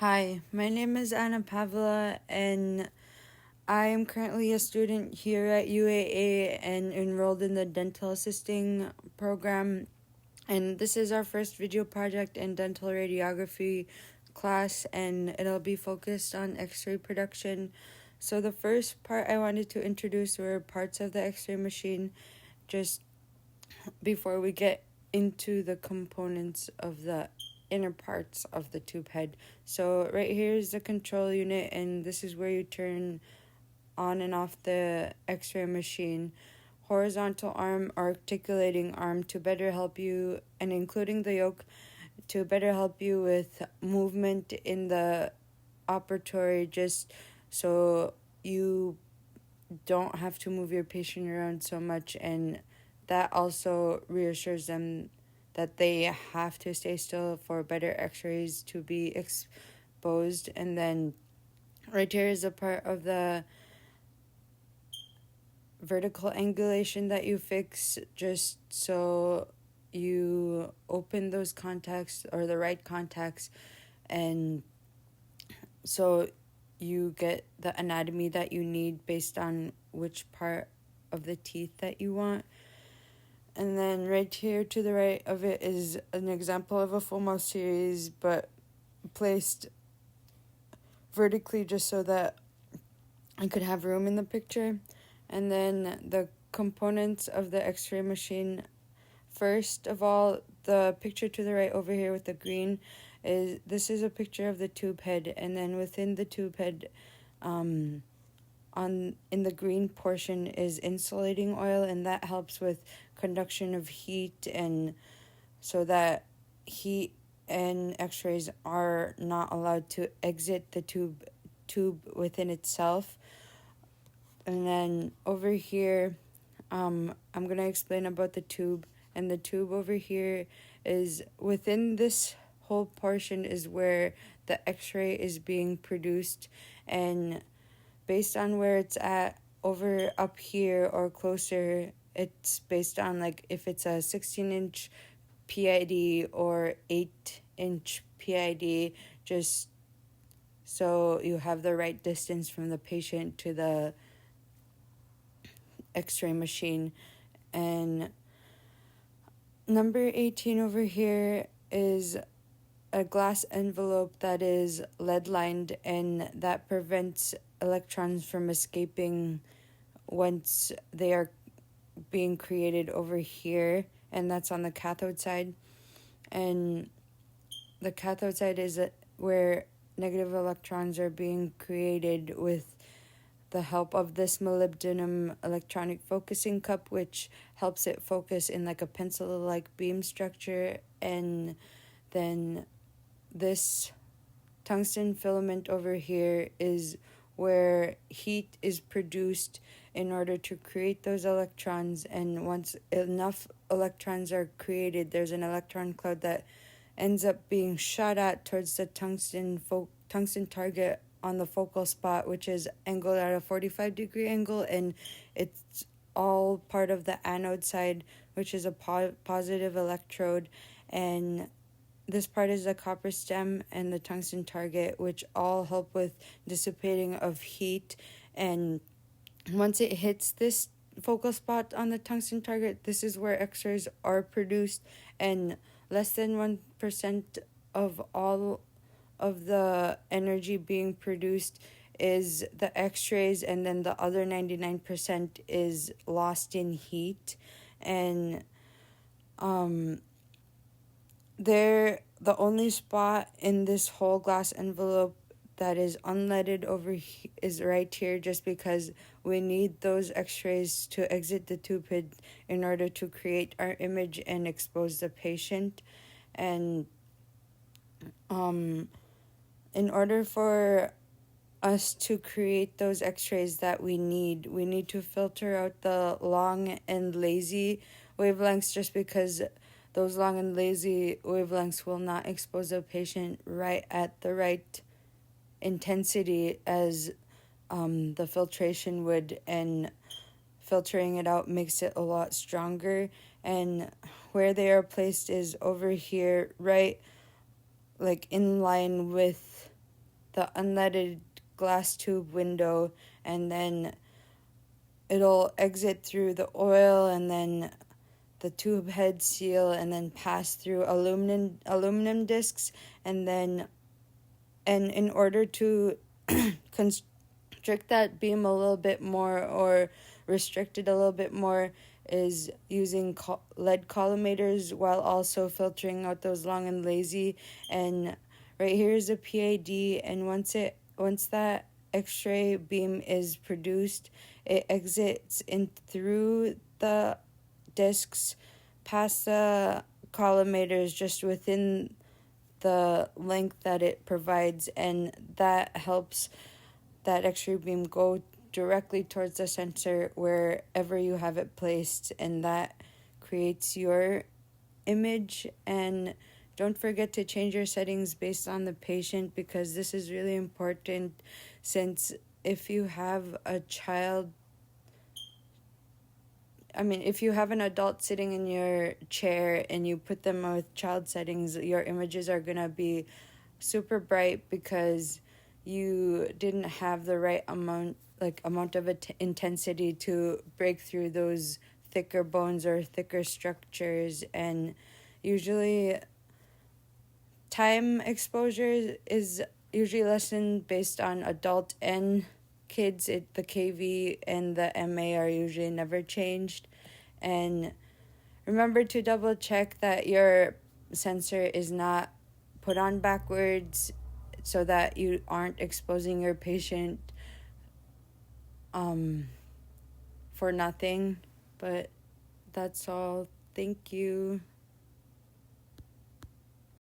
Hi, my name is Anna Pavla, and I am currently a student here at UAA and enrolled in the dental assisting program. And this is our first video project in dental radiography class, and it'll be focused on x ray production. So, the first part I wanted to introduce were parts of the x ray machine, just before we get into the components of the inner parts of the tube head. So right here is the control unit, and this is where you turn on and off the x-ray machine. Horizontal arm, articulating arm to better help you, and including the yoke to better help you with movement in the operatory, just so you don't have to move your patient around so much, and that also reassures them that they have to stay still for better x-rays to be exposed. And then right here is a part of the vertical angulation that you fix, just so you open those contacts or the right contacts, and so you get the anatomy that you need based on which part of the teeth that you want. And then right here to the right of it is an example of a full mouth series, but placed vertically just so that I could have room in the picture. And then the components of the x-ray machine. First of all, the picture to the right over here with the green this is a picture of the tube head, and then within the tube head, on in the green portion is insulating oil, and that helps with conduction of heat, and so that heat and x-rays are not allowed to exit the tube within itself. And then over here, I'm going to explain about the tube. And the tube over here is within this whole portion is where the x-ray is being produced, and based on where it's at over up here or closer, it's based on like if it's a 16-inch PID or 8-inch PID, just so you have the right distance from the patient to the x-ray machine. And number 18 over here is a glass envelope that is lead lined, and that prevents electrons from escaping once they are being created over here, and that's on the cathode side. And the cathode side is where negative electrons are being created with the help of this molybdenum electronic focusing cup, which helps it focus in like a pencil-like beam structure. And then this tungsten filament over here is where heat is produced in order to create those electrons, and once enough electrons are created, there's an electron cloud that ends up being shot at towards the tungsten target on the focal spot, which is angled at a 45-degree angle, and it's all part of the anode side, which is a positive electrode. And this part is the copper stem and the tungsten target, which all help with dissipating of heat. And once it hits this focal spot on the tungsten target, this is where x-rays are produced, and less than 1% of all of the energy being produced is the x-rays, and then the other 99% is lost in heat. And the only spot in this whole glass envelope that is unleaded is right here, just because we need those x-rays to exit the tube head in order to create our image and expose the patient. And in order for us to create those x-rays that we need to filter out the long and lazy wavelengths, just because those long and lazy wavelengths will not expose the patient right at the right intensity as the filtration would, and filtering it out makes it a lot stronger. And where they are placed is over here, right like in line with the unleaded glass tube window, and then it'll exit through the oil and then the tube head seal, and then pass through aluminum discs, and in order to constrict that beam a little bit more or restrict it a little bit more is using lead collimators while also filtering out those long and lazy. And right here is a PAD, and once that X-ray beam is produced, it exits in through the discs, past the collimators, just within the length that it provides, and that helps that X-ray beam go directly towards the sensor wherever you have it placed, and that creates your image. And don't forget to change your settings based on the patient, because this is really important, since if you have a child, if you have an adult sitting in your chair and you put them with child settings, your images are going to be super bright because you didn't have the right amount of intensity to break through those thicker bones or thicker structures. And usually time exposure is usually lessened based on adult and kids. The KV and the MA are usually never changed. And remember to double check that your sensor is not put on backwards, so that you aren't exposing your patient for nothing. But that's all. Thank you.